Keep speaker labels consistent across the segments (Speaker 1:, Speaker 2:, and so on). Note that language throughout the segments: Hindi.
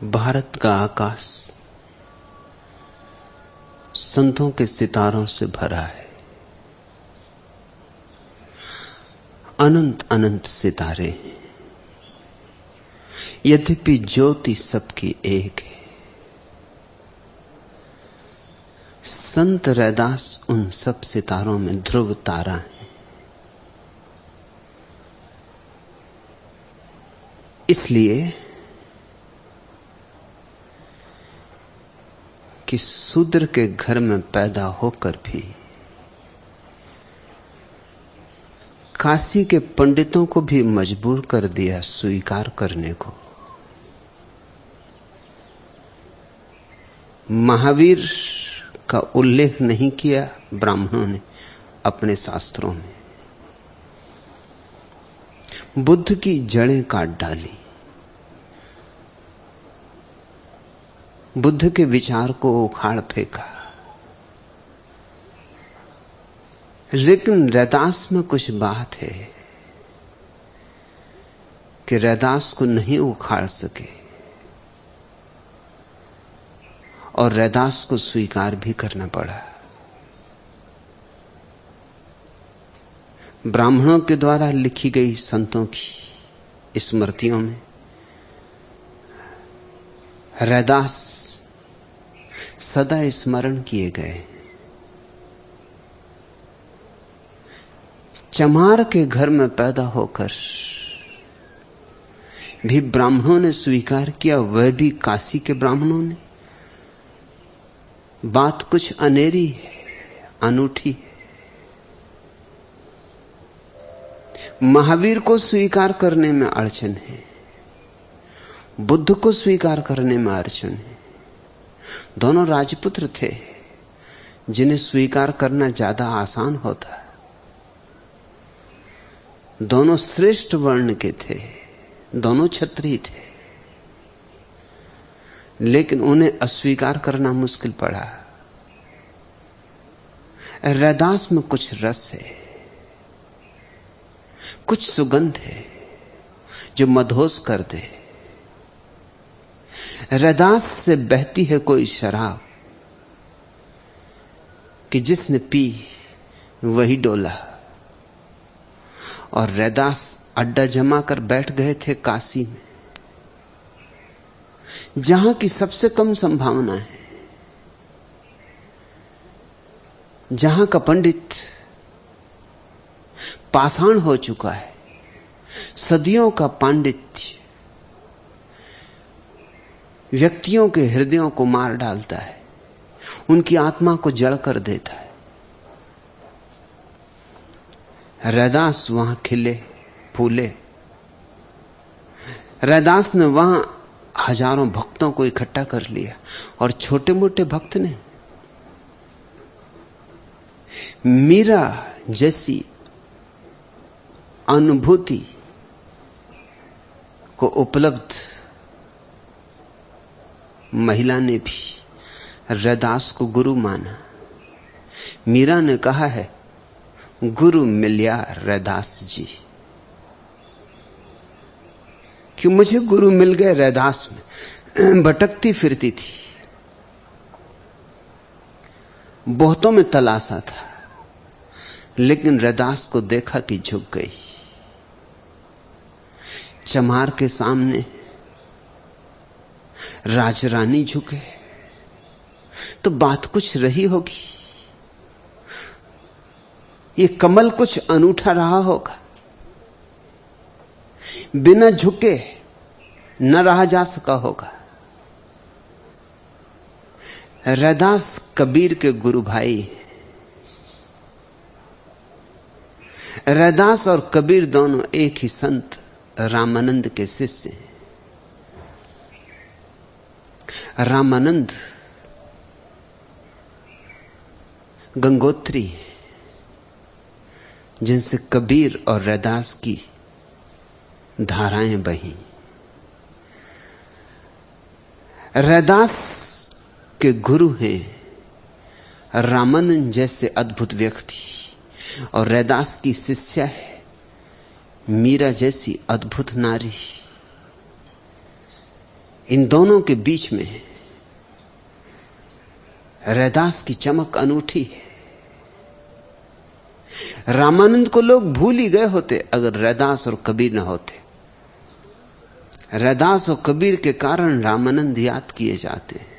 Speaker 1: भारत का आकाश संतों के सितारों से भरा है। अनंत अनंत सितारे हैं, यद्यपि ज्योति सबकी एक है। संत रैदास उन सब सितारों में ध्रुव तारा है। इसलिए कि शूद्र के घर में पैदा होकर भी काशी के पंडितों को भी मजबूर कर दिया स्वीकार करने को। महावीर का उल्लेख नहीं किया ब्राह्मणों ने अपने शास्त्रों में। बुद्ध की जड़ें काट डाली, बुद्ध के विचार को उखाड़ फेंका। लेकिन रैदास में कुछ बात है कि रैदास को नहीं उखाड़ सके और रैदास को स्वीकार भी करना पड़ा। ब्राह्मणों के द्वारा लिखी गई संतों की स्मृतियों में रैदास सदा स्मरण किए गए। चमार के घर में पैदा होकर भी ब्राह्मणों ने स्वीकार किया, वह भी काशी के ब्राह्मणों ने। बात कुछ अनेरी है, अनूठी है। महावीर को स्वीकार करने में अड़चन है, बुद्ध को स्वीकार करने में अड़चन है। दोनों राजपुत्र थे जिन्हें स्वीकार करना ज्यादा आसान होता। दोनों श्रेष्ठ वर्ण के थे, दोनों क्षत्रिय थे, लेकिन उन्हें अस्वीकार करना मुश्किल पड़ा। रैदास में कुछ रस है, कुछ सुगंध है जो मदहोश कर दे। रैदास से बहती है कोई शराब कि जिसने पी वही डोला। और रैदास अड्डा जमा कर बैठ गए थे काशी में, जहां की सबसे कम संभावना है, जहां का पंडित पाषाण हो चुका है। सदियों का पांडित्य व्यक्तियों के हृदयों को मार डालता है, उनकी आत्मा को जड़ कर देता है। रैदास वहां खिले फूले। रैदास ने वहां हजारों भक्तों को इकट्ठा कर लिया, और छोटे मोटे भक्त ने मीरा जैसी अनुभूति को उपलब्ध महिला ने भी रैदास को गुरु माना। मीरा ने कहा है, गुरु मिलिया रैदास जी, कि मुझे गुरु मिल गए। रैदास में भटकती फिरती थी, बहुतों में तलाशा था, लेकिन रैदास को देखा कि झुक गई। चमार के सामने राजरानी झुके तो बात कुछ रही होगी, ये कमल कुछ अनूठा रहा होगा। बिना झुके न रहा जा सका होगा। रैदास कबीर के गुरु भाई हैं। रैदास और कबीर दोनों एक ही संत रामानंद के शिष्य हैं। रामानंद गंगोत्री जिनसे कबीर और रैदास की धाराएं बही। रैदास के गुरु हैं रामानंद जैसे अद्भुत व्यक्ति, और रैदास की शिष्या है मीरा जैसी अद्भुत नारी। इन दोनों के बीच में रैदास की चमक अनूठी है। रामानंद को लोग भूल ही गए होते अगर रैदास और कबीर न होते। रैदास और कबीर के कारण रामानंद याद किए जाते हैं।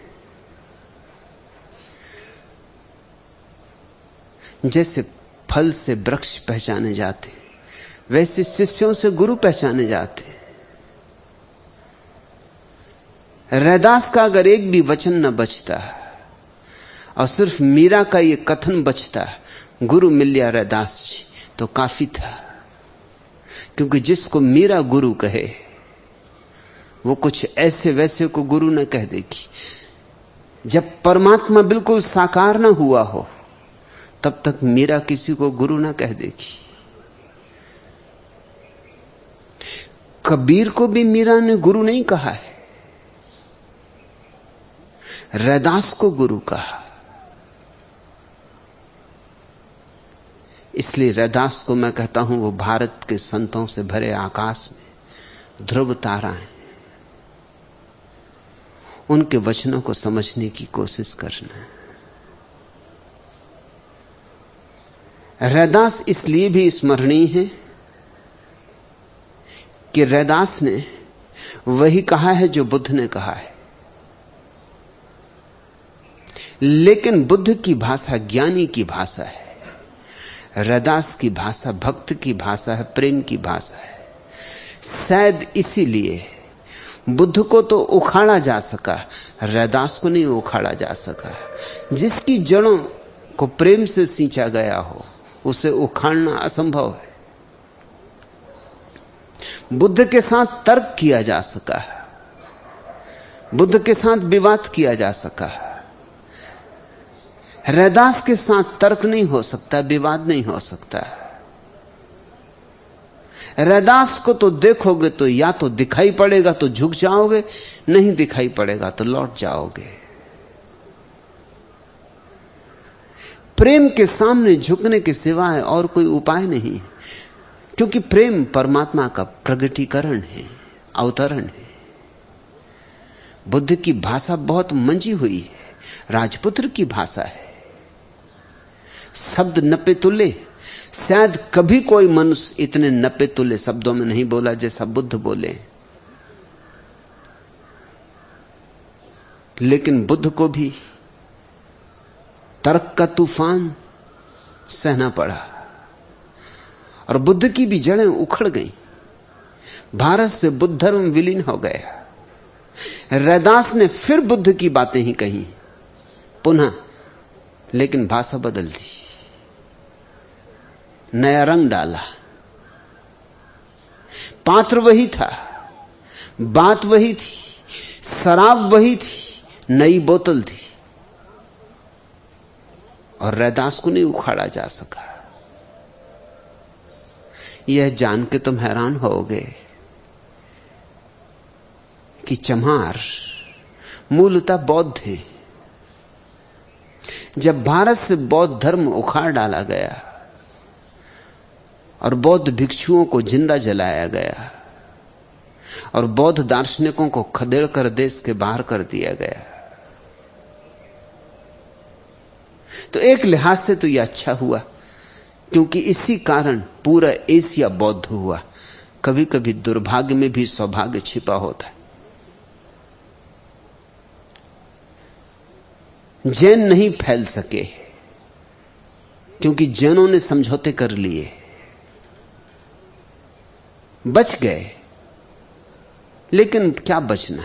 Speaker 1: जैसे फल से वृक्ष पहचाने जाते वैसे शिष्यों से गुरु पहचाने जाते। रैदास का अगर एक भी वचन न बचता और सिर्फ मीरा का ये कथन बचता, गुरु मिल गया रैदास जी, तो काफी था। क्योंकि जिसको मीरा गुरु कहे वो कुछ ऐसे वैसे को गुरु न कह देगी। जब परमात्मा बिल्कुल साकार न हुआ हो तब तक मीरा किसी को गुरु न कह देगी। कबीर को भी मीरा ने गुरु नहीं कहा है, रैदास को गुरु कहा। इसलिए रैदास को मैं कहता हूं वो भारत के संतों से भरे आकाश में ध्रुव तारा है। उनके वचनों को समझने की कोशिश करना। रैदास इसलिए भी स्मरणीय है कि रैदास ने वही कहा है जो बुद्ध ने कहा है, लेकिन बुद्ध की भाषा ज्ञानी की भाषा है, रैदास की भाषा भक्त की भाषा है, प्रेम की भाषा है। शायद इसीलिए बुद्ध को तो उखाड़ा जा सका, रैदास को नहीं उखाड़ा जा सका। जिसकी जड़ों को प्रेम से सींचा गया हो उसे उखाड़ना असंभव है। बुद्ध के साथ तर्क किया जा सका, बुद्ध के साथ विवाद किया जा सका। रैदास के साथ तर्क नहीं हो सकता, विवाद नहीं हो सकता। रैदास को तो देखोगे तो या तो दिखाई पड़ेगा तो झुक जाओगे, नहीं दिखाई पड़ेगा तो लौट जाओगे। प्रेम के सामने झुकने के सिवाय और कोई उपाय नहीं, क्योंकि प्रेम परमात्मा का प्रगटीकरण है, अवतरण है। बुद्ध की भाषा बहुत मंजी हुई है, राजपुत्र की भाषा है। शब्द नपे तुले, शायद कभी कोई मनुष्य इतने नपे तुले शब्दों में नहीं बोला जैसा बुद्ध बोले। लेकिन बुद्ध को भी तर्क का तूफान सहना पड़ा और बुद्ध की भी जड़ें उखड़ गईं। भारत से बुद्ध धर्म विलीन हो गया। रैदास ने फिर बुद्ध की बातें ही कही पुनः, लेकिन भाषा बदल दी, नया रंग डाला। पात्र वही था, बात वही थी, शराब वही थी, नई बोतल थी, और रैदास को नहीं उखाड़ा जा सका। यह जान के तुम हैरान होगे कि चमार मूलतः बौद्ध थे। जब भारत से बौद्ध धर्म उखाड़ डाला गया और बौद्ध भिक्षुओं को जिंदा जलाया गया और बौद्ध दार्शनिकों को खदेड़ कर देश के बाहर कर दिया गया, तो एक लिहाज से तो यह अच्छा हुआ, क्योंकि इसी कारण पूरा एशिया बौद्ध हुआ। कभी कभी दुर्भाग्य में भी सौभाग्य छिपा होता है। जैन नहीं फैल सके क्योंकि जैनों ने समझौते कर लिए, बच गए। लेकिन क्या बचना,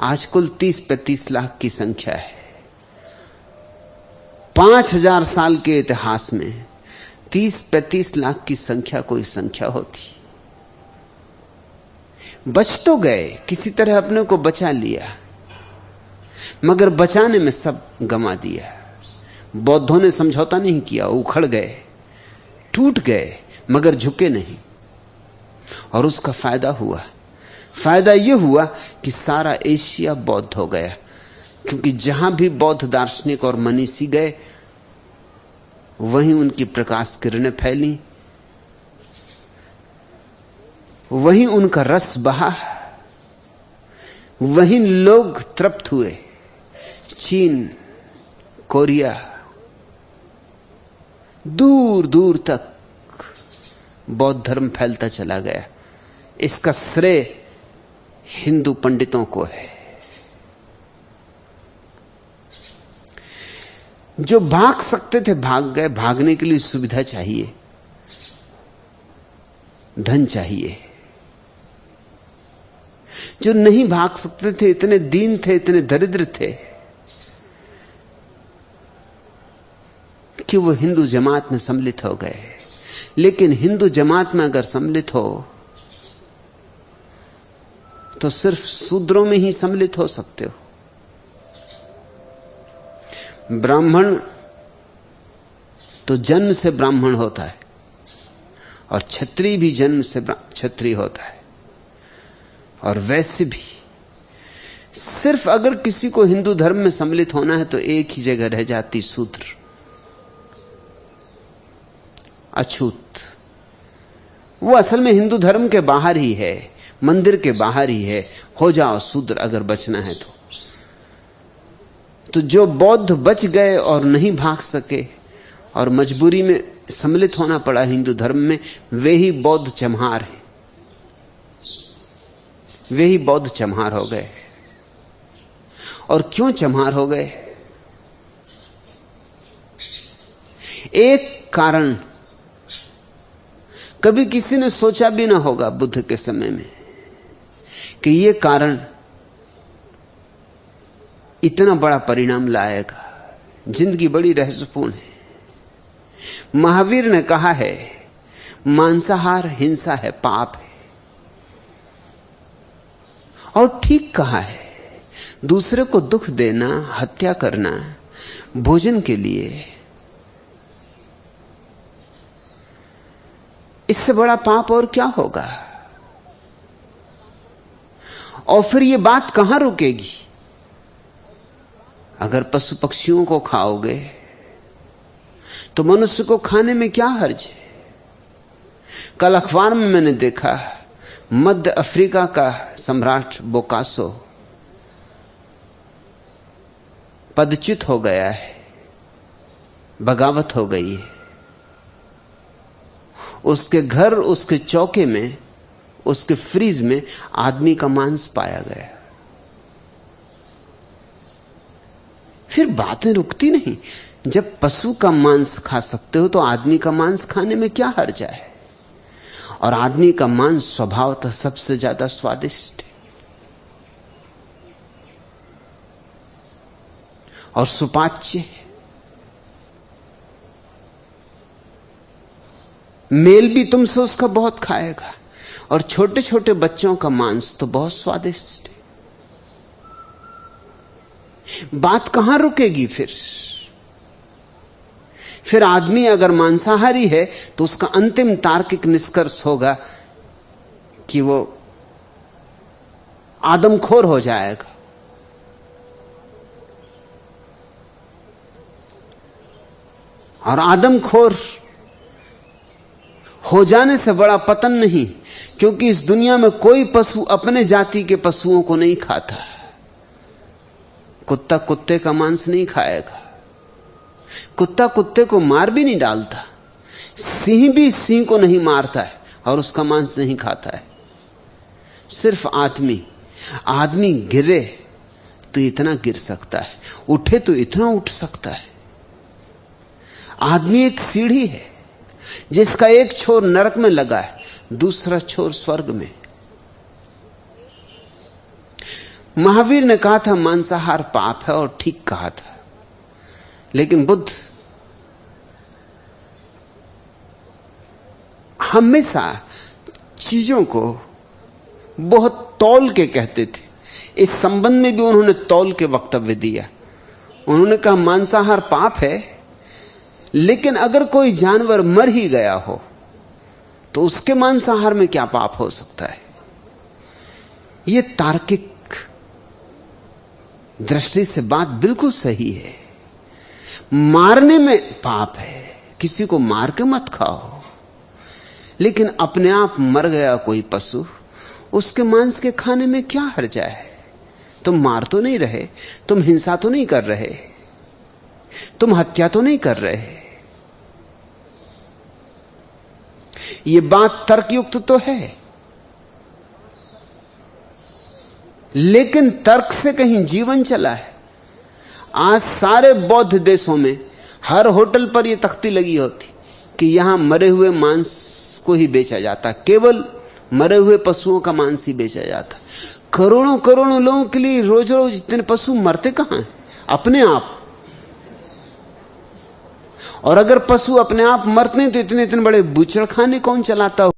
Speaker 1: आज कुल 30-35 लाख की संख्या है। 5000 साल के इतिहास में 30-35 लाख की संख्या कोई संख्या होती। बच तो गए, किसी तरह अपने को बचा लिया, मगर बचाने में सब गंवा दिया। बौद्धों ने समझौता नहीं किया, उखड़ गए, टूट गए, मगर झुके नहीं। और उसका फायदा हुआ। फायदा यह हुआ कि सारा एशिया बौद्ध हो गया, क्योंकि जहां भी बौद्ध दार्शनिक और मनीषी गए वहीं उनकी प्रकाश किरणें फैली, वहीं उनका रस बहा। वहीं लोग तृप्त हुए। चीन, कोरिया, दूर दूर तक बौद्ध धर्म फैलता चला गया। इसका श्रेय हिंदू पंडितों को है। जो भाग सकते थे भाग गए। भागने के लिए सुविधा चाहिए, धन चाहिए। जो नहीं भाग सकते थे, इतने दीन थे, इतने दरिद्र थे कि वो हिंदू जमात में सम्मिलित हो गए। लेकिन हिंदू जमात में अगर सम्मिलित हो तो सिर्फ शूद्रों में ही सम्मिलित हो सकते हो। ब्राह्मण तो जन्म से ब्राह्मण होता है और क्षत्रिय भी जन्म से क्षत्रिय होता है, और वैसे भी सिर्फ अगर किसी को हिंदू धर्म में सम्मिलित होना है तो एक ही जगह रह जाती, शूद्र, अछूत। वो असल में हिंदू धर्म के बाहर ही है, मंदिर के बाहर ही है। हो जाओ शूद्र अगर बचना है तो जो बौद्ध बच गए और नहीं भाग सके और मजबूरी में सम्मिलित होना पड़ा हिंदू धर्म में, वे ही बौद्ध चमहार हैं। वे ही बौद्ध चमहार हो गए। और क्यों चमहार हो गए? एक कारण कभी किसी ने सोचा भी ना होगा बुद्ध के समय में कि यह कारण इतना बड़ा परिणाम लाएगा। जिंदगी बड़ी रहस्यपूर्ण है। महावीर ने कहा है मांसाहार हिंसा है, पाप है, और ठीक कहा है। दूसरे को दुख देना, हत्या करना भोजन के लिए, इससे बड़ा पाप और क्या होगा? और फिर यह बात कहां रुकेगी? अगर पशु पक्षियों को खाओगे तो मनुष्य को खाने में क्या हर्ज है? कल अखबार में मैंने देखा मध्य अफ्रीका का सम्राट बोकासो पदच्युत हो गया है, बगावत हो गई है। उसके घर, उसके चौके में, उसके फ्रीज में आदमी का मांस पाया गया। फिर बातें रुकती नहीं। जब पशु का मांस खा सकते हो तो आदमी का मांस खाने में क्या हर्ज है? और आदमी का मांस स्वभावतः सबसे ज्यादा स्वादिष्ट है और सुपाच्य है। मेल भी तुमसे उसका बहुत खाएगा, और छोटे छोटे बच्चों का मांस तो बहुत स्वादिष्ट है। बात कहां रुकेगी? फिर आदमी अगर मांसाहारी है तो उसका अंतिम तार्किक निष्कर्ष होगा कि वो आदमखोर हो जाएगा। और आदमखोर हो जाने से बड़ा पतन नहीं, क्योंकि इस दुनिया में कोई पशु अपने जाति के पशुओं को नहीं खाता। कुत्ता कुत्ते का मांस नहीं खाएगा, कुत्ता कुत्ते को मार भी नहीं डालता, सिंह भी सिंह को नहीं मारता है और उसका मांस नहीं खाता है। सिर्फ आदमी गिरे तो इतना गिर सकता है, उठे तो इतना उठ सकता है। आदमी एक सीढ़ी है जिसका एक छोर नरक में लगा है, दूसरा छोर स्वर्ग में। महावीर ने कहा था मांसाहार पाप है, और ठीक कहा था। लेकिन बुद्ध हमेशा चीजों को बहुत तौल के कहते थे। इस संबंध में भी उन्होंने तौल के वक्तव्य दिया। उन्होंने कहा मांसाहार पाप है, लेकिन अगर कोई जानवर मर ही गया हो तो उसके मांसाहार में क्या पाप हो सकता है? यह तार्किक दृष्टि से बात बिल्कुल सही है। मारने में पाप है, किसी को मार के मत खाओ, लेकिन अपने आप मर गया कोई पशु, उसके मांस के खाने में क्या हर्जा है? तुम मार तो नहीं रहे, तुम हिंसा तो नहीं कर रहे, तुम हत्या तो नहीं कर रहे। ये बात तर्कयुक्त तो है, लेकिन तर्क से कहीं जीवन चला है। आज सारे बौद्ध देशों में हर होटल पर यह तख्ती लगी होती कि यहां मरे हुए मांस को ही बेचा जाता, केवल मरे हुए पशुओं का मांस ही बेचा जाता। करोड़ों करोड़ों लोगों के लिए रोज रोज इतने पशु मरते कहां हैं? अपने आप। और अगर पशु अपने आप मरते हैं तो इतने इतने बड़े बूचड़खाने कौन चलाता